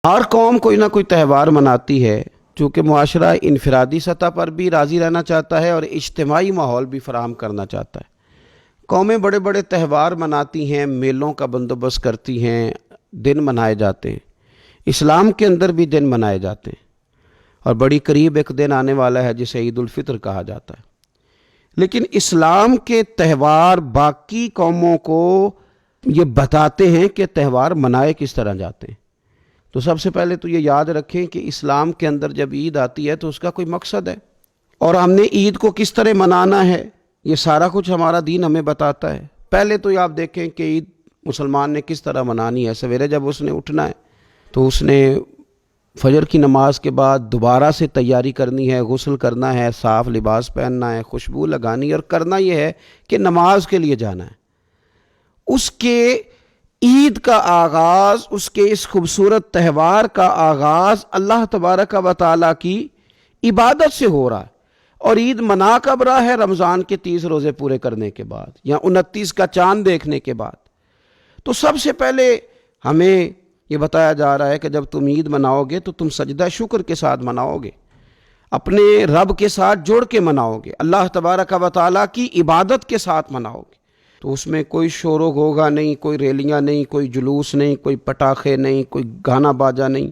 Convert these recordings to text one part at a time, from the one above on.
ہر قوم کوئی نہ کوئی تہوار مناتی ہے، چونکہ معاشرہ انفرادی سطح پر بھی راضی رہنا چاہتا ہے اور اجتماعی ماحول بھی فراہم کرنا چاہتا ہے۔ قومیں بڑے بڑے تہوار مناتی ہیں، میلوں کا بندوبست کرتی ہیں، دن منائے جاتے ہیں۔ اسلام کے اندر بھی دن منائے جاتے ہیں، اور بڑی قریب ایک دن آنے والا ہے جسے عید الفطر کہا جاتا ہے۔ لیکن اسلام کے تہوار باقی قوموں کو یہ بتاتے ہیں کہ تہوار منائے کس طرح جاتے ہیں۔ تو سب سے پہلے تو یہ یاد رکھیں کہ اسلام کے اندر جب عید آتی ہے تو اس کا کوئی مقصد ہے، اور ہم نے عید کو کس طرح منانا ہے یہ سارا کچھ ہمارا دین ہمیں بتاتا ہے۔ پہلے تو یہ آپ دیکھیں کہ عید مسلمان نے کس طرح منانی ہے۔ سویرے جب اس نے اٹھنا ہے تو اس نے فجر کی نماز کے بعد دوبارہ سے تیاری کرنی ہے، غسل کرنا ہے، صاف لباس پہننا ہے، خوشبو لگانی ہے، اور کرنا یہ ہے کہ نماز کے لیے جانا ہے۔ اس کے عید کا آغاز، اس کے اس خوبصورت تہوار کا آغاز اللہ تبارک و تعالیٰ کی عبادت سے ہو رہا ہے، اور عید منا کب رہا ہے؟ رمضان کے 30 روزے پورے کرنے کے بعد یا 29 کا چاند دیکھنے کے بعد۔ تو سب سے پہلے ہمیں یہ بتایا جا رہا ہے کہ جب تم عید مناؤ گے تو تم سجدہ شکر کے ساتھ مناؤ گے، اپنے رب کے ساتھ جوڑ کے مناؤ گے، اللہ تبارک و تعالیٰ کی عبادت کے ساتھ مناؤ گے۔ تو اس میں کوئی شور و غوغا نہیں، کوئی ریلیاں نہیں، کوئی جلوس نہیں، کوئی پٹاخے نہیں، کوئی گانا باجا نہیں۔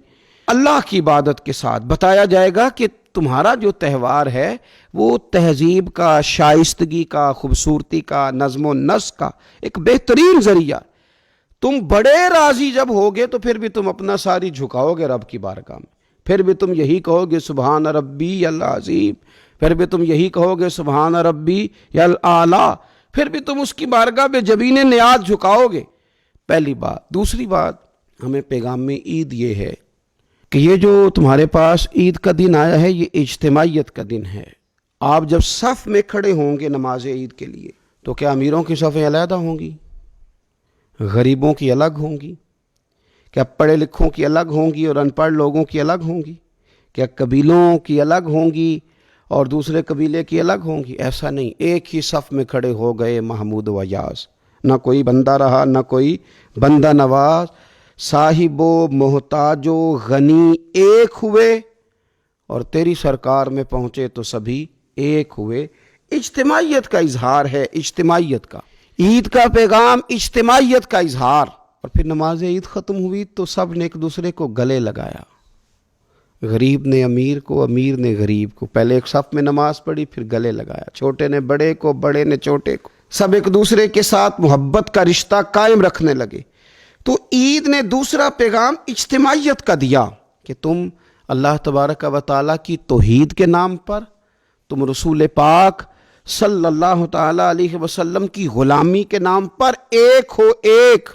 اللہ کی عبادت کے ساتھ بتایا جائے گا کہ تمہارا جو تہوار ہے وہ تہذیب کا، شائستگی کا، خوبصورتی کا، نظم و نسق کا ایک بہترین ذریعہ۔ تم بڑے راضی جب ہوگے تو پھر بھی تم اپنا ساری جھکاؤ گے رب کی بارگاہ میں، پھر بھی تم یہی کہو گے سبحان ربی العظیم، پھر بھی تم یہی کہو گے سبحان ربی الاعلی، پھر بھی تم اس کی بارگاہ میں جبین نیاز جھکاؤ گے۔ پہلی بات۔ دوسری بات، ہمیں پیغام عید یہ ہے کہ یہ جو تمہارے پاس عید کا دن آیا ہے یہ اجتماعیت کا دن ہے۔ آپ جب صف میں کھڑے ہوں گے نماز عید کے لیے تو کیا امیروں کی صفیں علیحدہ ہوں گی؟ غریبوں کی الگ ہوں گی؟ کیا پڑھے لکھوں کی الگ ہوں گی اور ان پڑھ لوگوں کی الگ ہوں گی؟ کیا قبیلوں کی الگ ہوں گی اور دوسرے قبیلے کی الگ ہوں گی؟ ایسا نہیں، ایک ہی صف میں کھڑے ہو گئے محمود و یاز، نہ کوئی بندہ رہا نہ کوئی بندہ نواز، صاحب و محتاج و غنی ایک ہوئے، اور تیری سرکار میں پہنچے تو سبھی ایک ہوئے۔ اجتماعیت کا اظہار ہے، اجتماعیت کا۔ عید کا پیغام اجتماعیت کا اظہار۔ اور پھر نماز عید ختم ہوئی تو سب نے ایک دوسرے کو گلے لگایا، غریب نے امیر کو، امیر نے غریب کو، پہلے ایک صف میں نماز پڑھی پھر گلے لگایا، چھوٹے نے بڑے کو، بڑے نے چھوٹے کو، سب ایک دوسرے کے ساتھ محبت کا رشتہ قائم رکھنے لگے۔ تو عید نے دوسرا پیغام اجتماعیت کا دیا کہ تم اللہ تبارک و تعالیٰ کی توحید کے نام پر، تم رسول پاک صلی اللہ تعالیٰ علیہ وسلم کی غلامی کے نام پر ایک ہو، ایک۔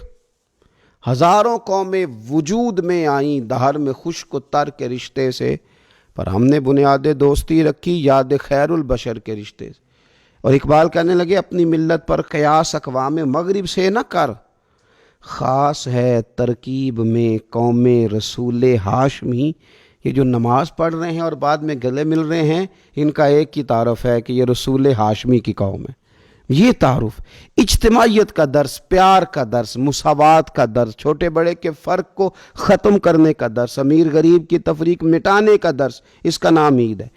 ہزاروں قومیں وجود میں آئیں دہر میں خشک و تر کے رشتے سے، پر ہم نے بنیاد دوستی رکھی یاد خیر البشر کے رشتے سے۔ اور اقبال کہنے لگے اپنی ملت پر قیاس اقوام مغرب سے نہ کر، خاص ہے ترکیب میں قوم رسول ہاشمی۔ یہ جو نماز پڑھ رہے ہیں اور بعد میں گلے مل رہے ہیں، ان کا ایک ہی تعارف ہے کہ یہ رسول ہاشمی کی قوم ہے۔ یہ تعارف اجتماعیت کا درس، پیار کا درس، مساوات کا درس، چھوٹے بڑے کے فرق کو ختم کرنے کا درس، امیر غریب کی تفریق مٹانے کا درس، اس کا نام عید ہے۔